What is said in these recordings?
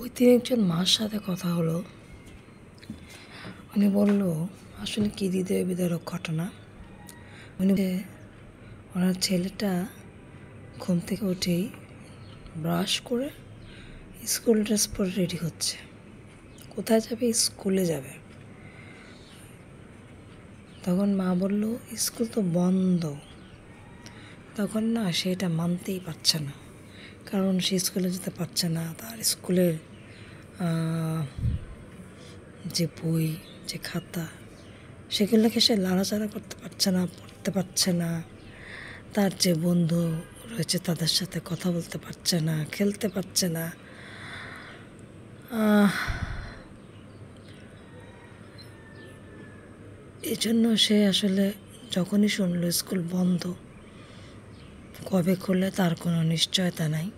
ওই দিন একজন মার সাথে কথা হলো। উনি বলল আসলে কি হৃদয় বিদারক ঘটনা। উনি ওনার ছেলেটা ঘুম থেকে উঠেই ব্রাশ করে স্কুল ড্রেস পরে রেডি হচ্ছে। কোথায় যাবে? স্কুলে যাবে। তখন মা বলল স্কুল তো বন্ধ। তখন না সেটা মানতেই পারছে না, কারণ সে স্কুলে যেতে পারছে না। তার স্কুলের যে বই, যে খাতা, সেগুলোকে সে লাড়াচাড়া করতে পারছে না, পড়তে পারছে না। তার যে বন্ধু রয়েছে তাদের সাথে কথা বলতে পারছে না, খেলতে পারছে না। এই জন্য সে আসলে যখনই শুনলো স্কুল বন্ধ, কবে খুললে তার কোনো নিশ্চয়তা নাই,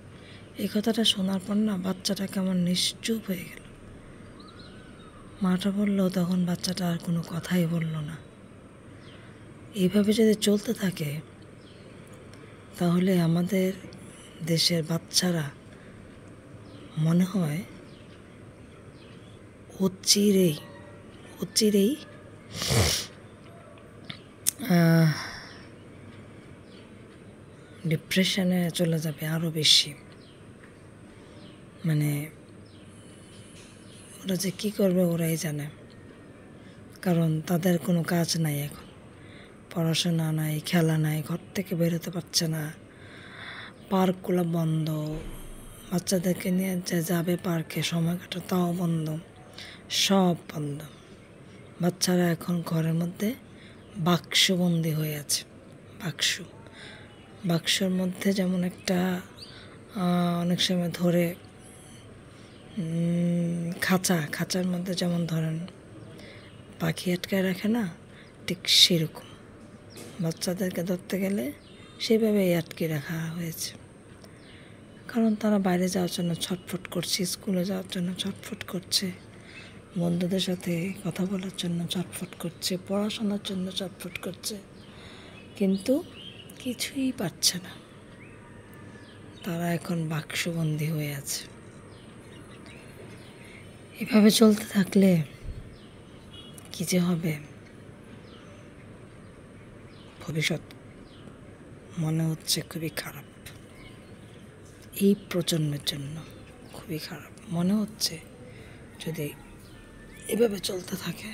এই কথাটা শোনার পর না বাচ্চাটা কেমন নিশ্চুপ হয়ে গেল। মাটা বলল, তখন বাচ্চাটা আর কোনো কথাই বলল না। এইভাবে যদি চলতে থাকে তাহলে আমাদের দেশের বাচ্চারা মনে হয় অচিরেই ডিপ্রেশনে চলে যাবে আরও বেশি। মানে ওরা যে কী করবে ওরাই জানে, কারণ তাদের কোনো কাজ নাই এখন, পড়াশোনা নাই, খেলা নাই, ঘর থেকে বেরোতে পারছে না, পার্কগুলো বন্ধ, বাচ্চাদেরকে নিয়ে যে যাবে পার্কে সময় কাটা তাও বন্ধ, সব বন্ধ। বাচ্চারা এখন ঘরের মধ্যে বাক্সবন্দি হয়ে আছে। বাক্সর মধ্যে যেমন একটা অনেক সময় ধরে খাঁচার মধ্যে যেমন ধরেন পাখি আটকায় রাখে না, ঠিক সেরকম বাচ্চাদেরকে ধরতে গেলে সেভাবেই আটকে রাখা হয়েছে। কারণ তারা বাইরে যাওয়ার জন্য ছটফট করছে, স্কুলে যাওয়ার জন্য ছটফট করছে, বন্ধুদের সাথে কথা বলার জন্য ছটফট করছে, পড়াশোনার জন্য ছটফট করছে, কিন্তু কিছুই পাচ্ছে না। তারা এখন বাক্সবন্দী হয়ে আছে। এভাবে চলতে থাকলে কি যে হবে ভবিষ্যৎ মনে হচ্ছে খুবই খারাপ। এই প্রজন্মের জন্য খুবই খারাপ মনে হচ্ছে যদি এভাবে চলতে থাকে।